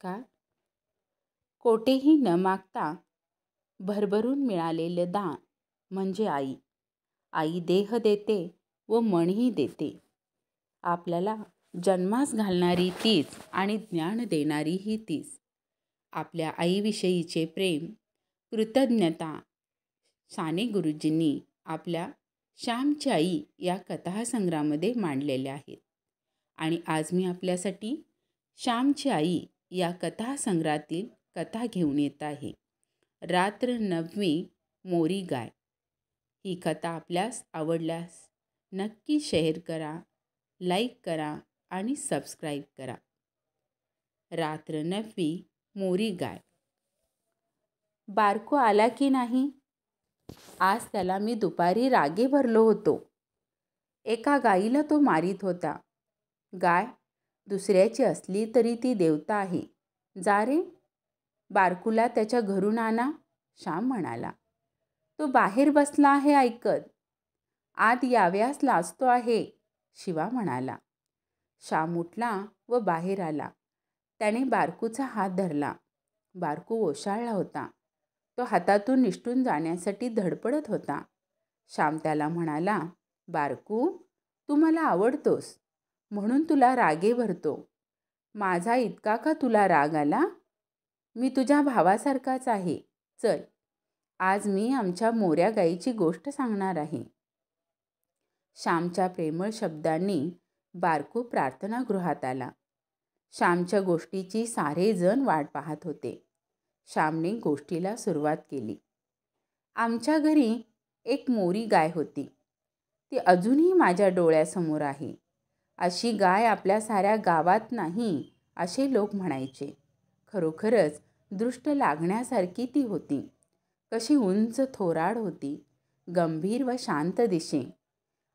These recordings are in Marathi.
नमस्कार. कोठेही न मागता भरभरून मिळालेलं दान म्हणजे आई. आई देह देते व मनही देते. आपल्याला जन्मास घालणारी तीच आणि ज्ञान देणारीही तीच. आपल्या आईविषयीचे प्रेम, कृतज्ञता साने गुरुजींनी आपल्या श्यामची आई या कथासंग्रहामध्ये मांडलेल्या आहेत. आणि आज मी आपल्यासाठी श्यामची आई या कथासंग्रहातील कथा घेऊन येत आहे. रात्र नववी मोरी गाय. ही कथा आपल्यास आवडल्यास नक्की शेअर करा, लाईक करा आणि सबस्क्राईब करा. रात्र नववी मोरी गाय. बारको आला की नाही? आज त्याला मी दुपारी रागे भरलो होतो. एका गाईला तो मारीत होता. गाय दुसऱ्याची असली तरी ती देवता आहे. जा रे, बारकूला त्याच्या घरून आणा, श्याम म्हणाला. तो बाहेर बसला आहे ऐकत. आत याव्यास लाजतो आहे, शिवा म्हणाला. श्याम उठला व बाहेर आला. त्याने बारकूचा हात धरला. बारकू ओशाळला होता. तो हातातून निसटून जाण्यासाठी धडपडत होता. श्याम त्याला म्हणाला, बारकू, तू मला आवडतोस म्हणून तुला रागे भरतो. माझा इतका का तुला राग आला? मी तुझ्या भावासारखाच आहे. चल, आज मी आमच्या मोऱ्या गाईची गोष्ट सांगणार आहे. श्यामच्या प्रेमळ शब्दांनी बारकू प्रार्थनागृहात आला. श्यामच्या गोष्टीची सारे जण वाट पाहत होते. श्यामने गोष्टीला सुरुवात केली. आमच्या घरी एक मोरी गाय होती. ती अजूनही माझ्या डोळ्यासमोर आहे. अशी गाय आपल्या साऱ्या गावात नाही असे लोक म्हणायचे. खरोखरच दृष्ट लागण्यासारखी ती होती. कशी उंच थोराड होती, गंभीर व शांत दिसे.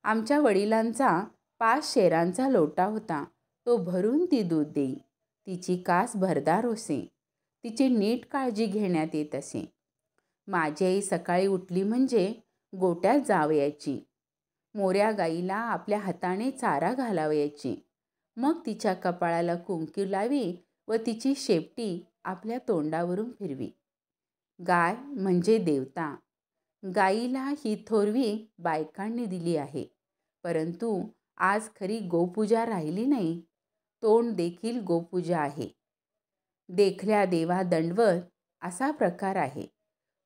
आमच्या वडिलांचा 5 शेरांचा लोटा होता. तो भरून ती दूध देई. तिची कास भरदार असे. तिची नीट काळजी घेण्यात येत असे. माझी आई सकाळी उठली म्हणजे गोठ्यात जावयाची. मोऱ्या गाईला आपल्या हाताने चारा घालावयाची. मग तिच्या कपाळाला कुंकू लावी व तिची शेपटी आपल्या तोंडावरून फिरवी. गाय म्हणजे देवता. गाईला ही थोरवी बायकांनी दिली आहे. परंतु आज खरी गोपूजा राहिली नाही. तोंड देखील गोपूजा आहे. देखल्या देवा दंडवत असा प्रकार आहे.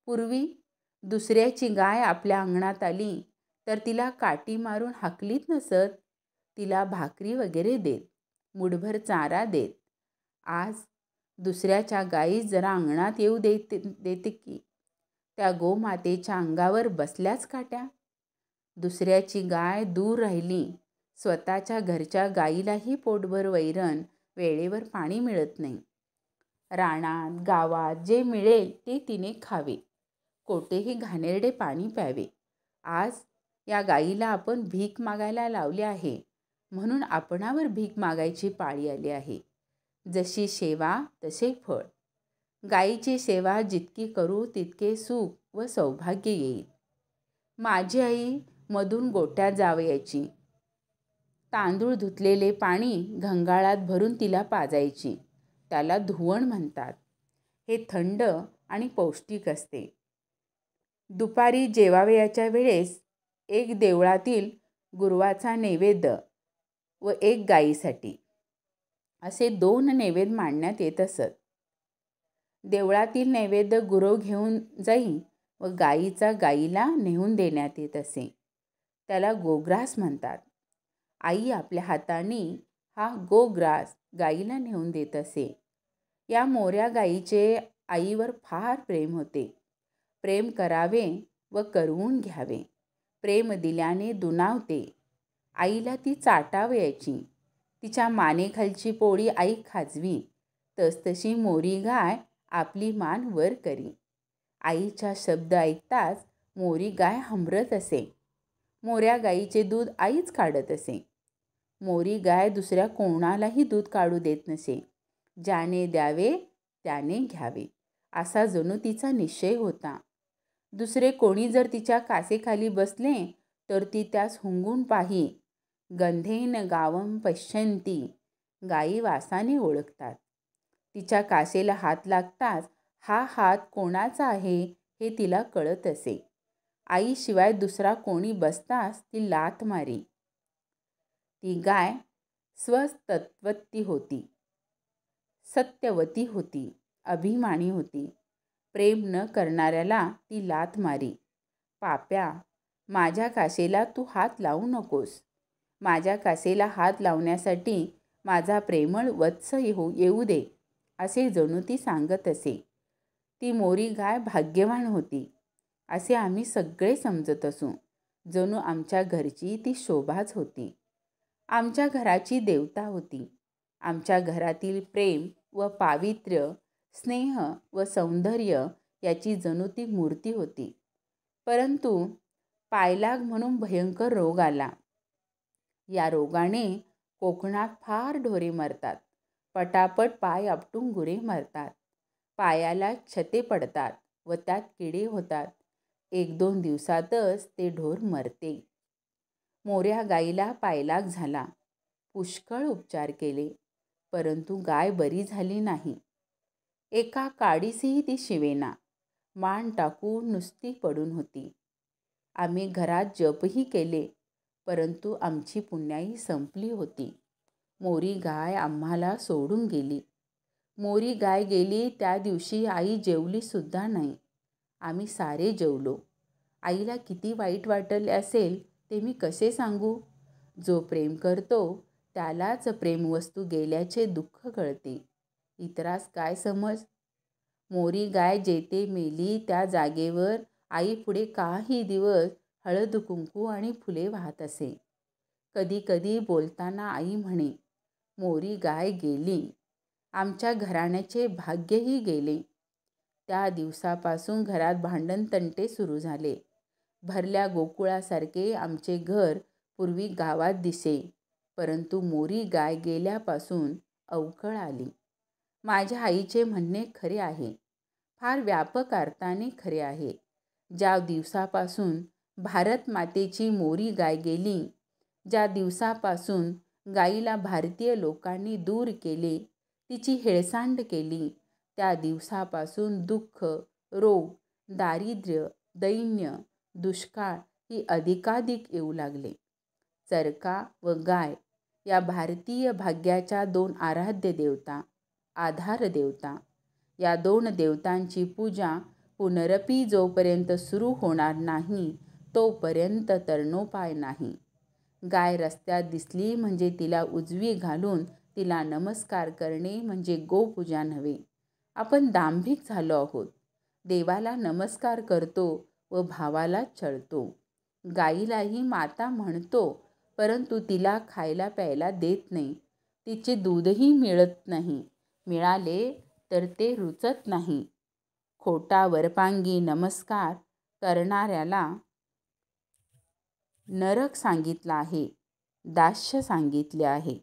पूर्वी दुसऱ्याची गाय आपल्या अंगणात आली तर तिला काठी मारून हाकलीत नसत. तिला भाकरी वगैरे देत, मुठभर चारा देत. आज दुसऱ्याच्या गायीस जरा अंगणात येऊ देते की त्या गोमातेच्या अंगावर बसल्याच काट्या. दुसऱ्याची गाय दूर राहिली. स्वतःच्या घरच्या गाईलाही पोटभर वैरण, वेळेवर पाणी मिळत नाही. रानात गावात जे मिळेल ते तिने खावे. कोठेही घाणेरडे पाणी प्यावे. आज या गाईला आपण भीक मागायला लावले आहे म्हणून आपणावर भीक मागायची पाळी आली आहे. जशी सेवा तसे फळ. गाईची सेवा जितकी करू तितके सुख व सौभाग्य येईल. माझी आई मधून गोठ्यात जावयाची. तांदूळ धुतलेले पाणी घंगाळात भरून तिला पाजायची. त्याला धुवण म्हणतात. हे थंड आणि पौष्टिक असते. दुपारी जेवावयाच्या वेळेस एक देवळातील गुरवाचा नैवेद्य व एक गाईसाठी असे 2 नैवेद्य मांडण्यात येत असत. देवळातील नैवेद्य गुरव घेऊन जाई व गाईचा गाईला नेऊन देण्यात येत असे. त्याला गोग्रास म्हणतात. आई आपल्या हाताने हा गोग्रास गाईला नेऊन देत असे. या मोऱ्या गाईचे आईवर फार प्रेम होते. प्रेम करावे व करवून घ्यावे. प्रेम दिल्याने दुणावते. आईला ती चाटावयाची. तिच्या मानेखालची पोळी आई खाजवी. तसतशी मोरी गाय आपली मान वर करी. आईचा शब्द ऐकताच मोरी गाय हंबरत असे. मोऱ्या गाईचे दूध आईच काढत असे. मोरी गाय दुसऱ्या कोणालाही दूध काढू देत नसे. ज्याने द्यावे त्याने घ्यावे असा जणू तिचा निश्चय होता. दुसरे कोणी जर तिच्या कासेखाली बसले तर ती त्यास हुंगून पाही. गंधेन गावम पश्यन्ती. गायी वासाने ओळखतात. तिच्या कासेला हात लागताच हा हात कोणाचा आहे हे तिला कळत असे. आईशिवाय दुसरा कोणी बसताच ती लाथ मारी. ती गाय स्वतत्वती होती, सत्यवती होती, अभिमानी होती. प्रेम न करणाऱ्याला ती लाथ मारी. पाप्या, माझ्या कासेला तू हात लावू नकोस. माझ्या कासेला हात लावण्यासाठी माझा प्रेमळ वत्स येऊ दे, असे जणू ती सांगत असे. ती मोरी गाय भाग्यवान होती असे आम्ही सगळे समजत असू. जणू आमच्या घरची ती शोभाच होती. आमच्या घराची देवता होती. आमच्या घरातील प्रेम व पावित्र्य, स्नेह व सौंदर्य याची जणू ती मूर्ती होती. परंतु पायलाग म्हणून भयंकर रोग आला. या रोगाने कोकणात फार ढोरे मरतात. पटापट पाय आपटून गुरे मरतात. पायाला छते पडतात व त्यात किडे होतात. 1-2 दिवसातच ते ढोर मरते. मोऱ्या गाईला पायलाग झाला. पुष्कळ उपचार केले, परंतु गाय बरी झाली नाही. एका काडीसही ती शिवेना. मान टाकून नुसती पडून होती. आम्ही घरात जपही केले, परंतु आमची पुण्याई संपली होती. मोरी गाय आम्हाला सोडून गेली. मोरी गाय गेली त्या दिवशी आई जेवली सुद्धा नाही. आम्ही सारे जेवलो. आईला किती वाईट वाटले असेल ते मी कसे सांगू. जो प्रेम करतो त्यालाच प्रेमवस्तू गेल्याचे दुःख कळते. इतरास काय समज. मोरी गाय जेथे मेली त्या जागेवर आई पुढे काही दिवस हळद कुंकू आणि फुले वाहत असे. कधी कधी बोलताना आई म्हणे, मोरी गाय गेली, आमच्या घराण्याचे भाग्यही गेले. त्या दिवसापासून घरात भांडण तंटे सुरू झाले. भरल्या गोकुळासारखे आमचे घर पूर्वी गावात दिसे, परंतु मोरी गाय गेल्यापासून अवकळ आली. माझ्या आईचे म्हणणे खरे आहे, फार व्यापक अर्थाने खरे आहे. ज्या दिवसापासून भारत मातेची मोरी गाय गेली, ज्या दिवसापासून गाईला भारतीय लोकांनी दूर केले, तिची हेळसांड केली, त्या दिवसापासून दुःख, रोग, दारिद्र्य, दैन्य, दुष्काळ ही अधिकाधिक येऊ लागले. चरका व गाय या भारतीय भाग्याच्या 2 आराध्य देवता, आधार देवता, या 2 देवतांची पूजा पुनरपी जोपर्यंत सुरू होणार नाही तोपर्यंत तरणोपाय नाही. गाय रस्त्यात दिसली म्हणजे तिला उजवी घालून तिला नमस्कार करणे म्हणजे गोपूजा नव्हे. आपण दांभिक झालो आहोत. देवाला नमस्कार करतो व भावाला छळतो. गाईलाही माता म्हणतो, परंतु तिला खायला प्यायला देत नाही. तिचे दूधही मिळत नाही. मिळाले तर ते रुचत नाही. खोटा वरपांगी नमस्कार करणाऱ्याला नरक सांगितला आहे, दास्य सांगितले आहे.